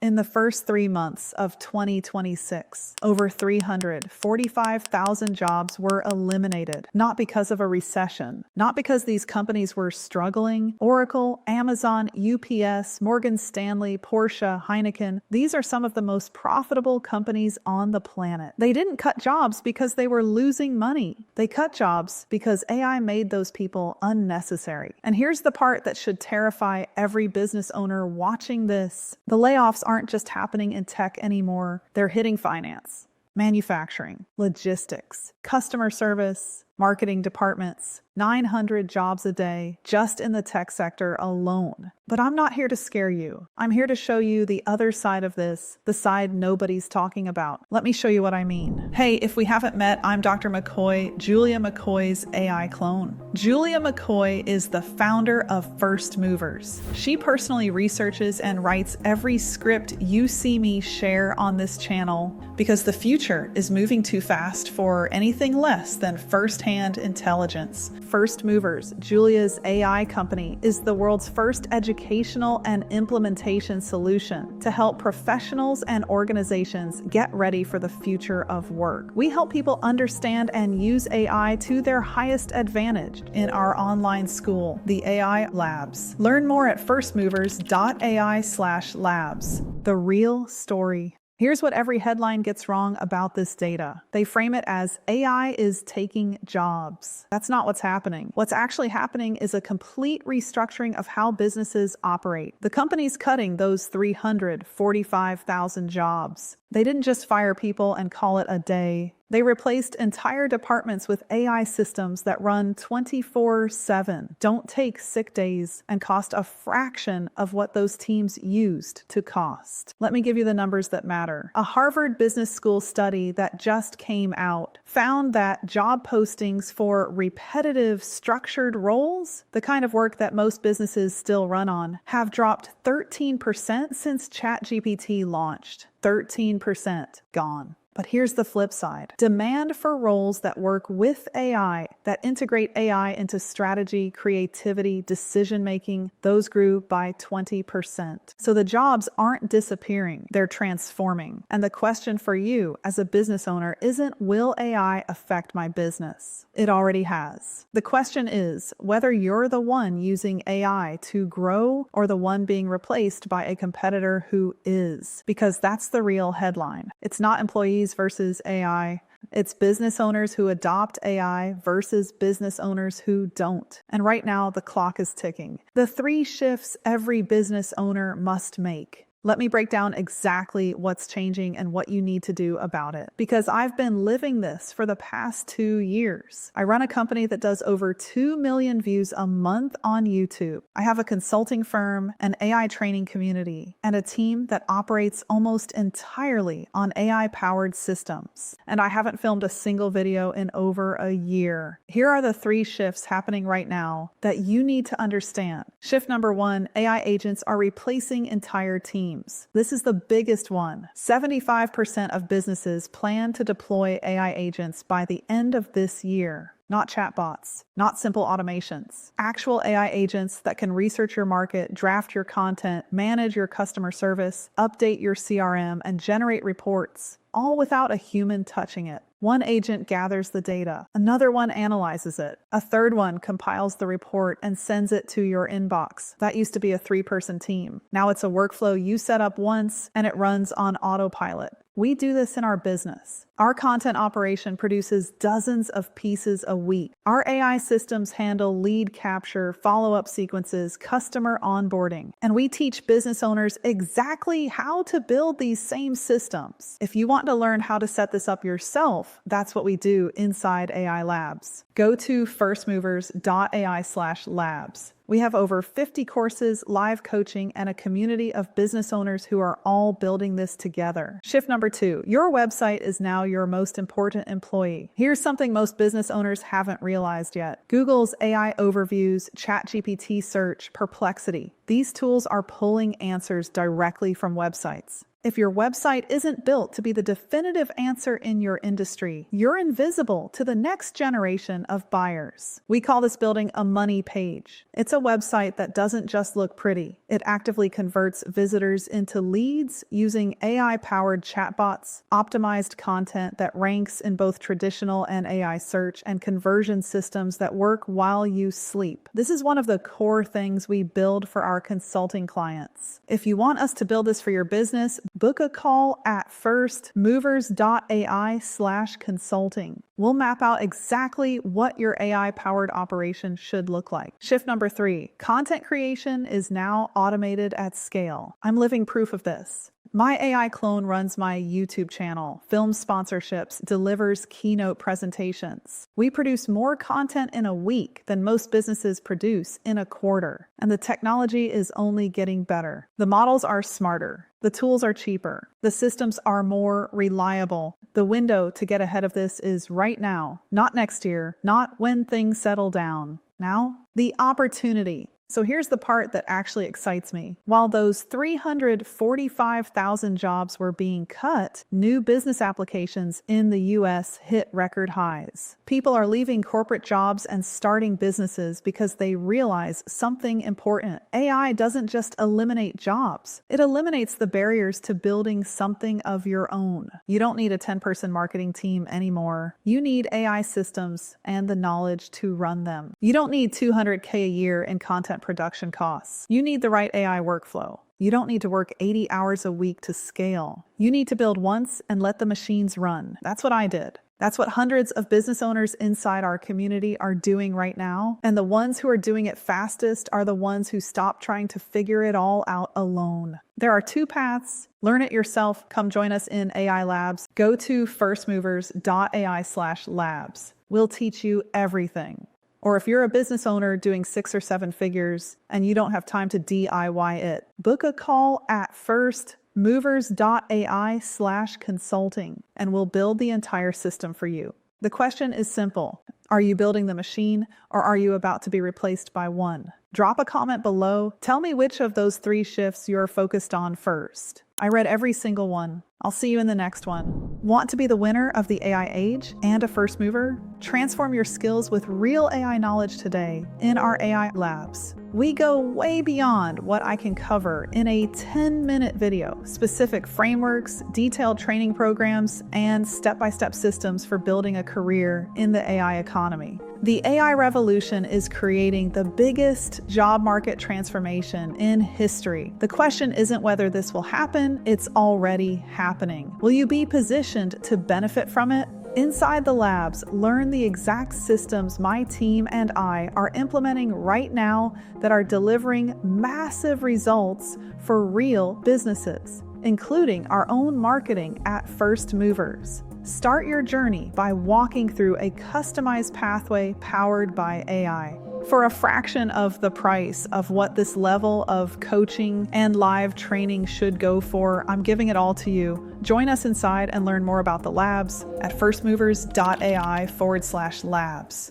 In the first 3 months of 2026, over 345,000 jobs were eliminated, not because of a recession, not because these companies were struggling. Oracle, Amazon, UPS, Morgan Stanley, Porsche, Heineken, these are some of the most profitable companies on the planet. They didn't cut jobs because they were losing money. They cut jobs because AI made those people unnecessary. And here's the part that should terrify every business owner watching this. The layoffs aren't just happening in tech anymore. They're hitting finance, manufacturing, logistics, customer service, marketing departments. 900 jobs a day just in the tech sector alone. But I'm not here to scare you. I'm here to show you the other side of this, the side nobody's talking about. Let me show you what I mean. Hey, if we haven't met, I'm Dr. McCoy, Julia McCoy's AI clone. Julia McCoy is the founder of First Movers. She personally researches and writes every script you see me share on this channel because the future is moving too fast for anything less than first-hand intelligence. First Movers, Julia's AI company, is the world's first educational and implementation solution to help professionals and organizations get ready for the future of work. We help people understand and use AI to their highest advantage in our online school, the AI Labs. Learn more at firstmovers.ai/labs. The real story. Here's what every headline gets wrong about this data. They frame it as AI is taking jobs. That's not what's happening. What's actually happening is a complete restructuring of how businesses operate. The company's cutting those 345,000 jobs. They didn't just fire people and call it a day. They replaced entire departments with AI systems that run 24/7, don't take sick days, and cost a fraction of what those teams used to cost. Let me give you the numbers that matter. A Harvard Business School study that just came out found that job postings for repetitive, structured roles, the kind of work that most businesses still run on, have dropped 13% since ChatGPT launched. 13% gone. But here's the flip side. Demand for roles that work with AI, that integrate AI into strategy, creativity, decision-making, those grew by 20%. So the jobs aren't disappearing, they're transforming. And the question for you as a business owner isn't, will AI affect my business? It already has. The question is whether you're the one using AI to grow or the one being replaced by a competitor who is. Because that's the real headline. It's not employees versus AI. It's business owners who adopt AI versus business owners who don't. And right now, the clock is ticking. The 3 shifts every business owner must make. Let me break down exactly what's changing and what you need to do about it. Because I've been living this for the past 2 years. I run a company that does over 2 million views a month on YouTube. I have a consulting firm, an AI training community, and a team that operates almost entirely on AI-powered systems. And I haven't filmed a single video in over a year. Here are the 3 shifts happening right now that you need to understand. Shift number 1, AI agents are replacing entire teams. This is the biggest one. 75% of businesses plan to deploy AI agents by the end of this year. Not chatbots, not simple automations. Actual AI agents that can research your market, draft your content, manage your customer service, update your CRM, and generate reports, all without a human touching it. One agent gathers the data, another one analyzes it, a third one compiles the report and sends it to your inbox. That used to be a 3-person team. Now it's a workflow you set up once and it runs on autopilot. We do this in our business. Our content operation produces dozens of pieces a week. Our AI systems handle lead capture, follow-up sequences, customer onboarding, and we teach business owners exactly how to build these same systems. If you want to learn how to set this up yourself, that's what we do inside AI Labs. Go to firstmovers.ai/labs. We have over 50 courses, live coaching, and a community of business owners who are all building this together. Shift number 2, your website is now your most important employee. Here's something most business owners haven't realized yet. Google's AI overviews, ChatGPT search, Perplexity. These tools are pulling answers directly from websites. If your website isn't built to be the definitive answer in your industry, you're invisible to the next generation of buyers. We call this building a money page. It's a website that doesn't just look pretty. It actively converts visitors into leads using AI-powered chatbots, optimized content that ranks in both traditional and AI search, and conversion systems that work while you sleep. This is one of the core things we build for our consulting clients. If you want us to build this for your business, book a call at firstmovers.ai/consulting. We'll map out exactly what your AI-powered operation should look like. Shift number 3, content creation is now automated at scale. I'm living proof of this. My AI clone runs my YouTube channel, films sponsorships, delivers keynote presentations. We produce more content in a week than most businesses produce in a quarter. And the technology is only getting better. The models are smarter. The tools are cheaper. The systems are more reliable. The window to get ahead of this is right now, not next year, not when things settle down. Now, the opportunity. So here's the part that actually excites me. While those 345,000 jobs were being cut, new business applications in the US hit record highs. People are leaving corporate jobs and starting businesses because they realize something important. AI doesn't just eliminate jobs. It eliminates the barriers to building something of your own. You don't need a 10-person marketing team anymore. You need AI systems and the knowledge to run them. You don't need $200K a year in content production costs. You need the right AI workflow. You don't need to work 80 hours a week to scale. You need to build once and let the machines run. That's what I did. That's what hundreds of business owners inside our community are doing right now. And the ones who are doing it fastest are the ones who stop trying to figure it all out alone. There are 2 paths. Learn it yourself. Come join us in AI Labs. Go to firstmovers.ai/labs. We'll teach you everything. Or if you're a business owner doing 6 or 7 figures and you don't have time to DIY it, book a call at firstmovers.ai/consulting and we'll build the entire system for you. The question is simple. Are you building the machine or are you about to be replaced by one? Drop a comment below. Tell me which of those 3 shifts you're focused on first. I read every single one. I'll see you in the next one. Want to be the winner of the AI age and a first mover? Transform your skills with real AI knowledge today in our AI Labs. We go way beyond what I can cover in a 10-minute video. Specific frameworks, detailed training programs, and step-by-step systems for building a career in the AI economy. The AI revolution is creating the biggest job market transformation in history. The question isn't whether this will happen, it's already happening. Will you be positioned to benefit from it? Inside the labs, learn the exact systems my team and I are implementing right now that are delivering massive results for real businesses, including our own marketing at First Movers. Start your journey by walking through a customized pathway powered by AI. For a fraction of the price of what this level of coaching and live training should go for, I'm giving it all to you. Join us inside and learn more about the labs at firstmovers.ai/labs.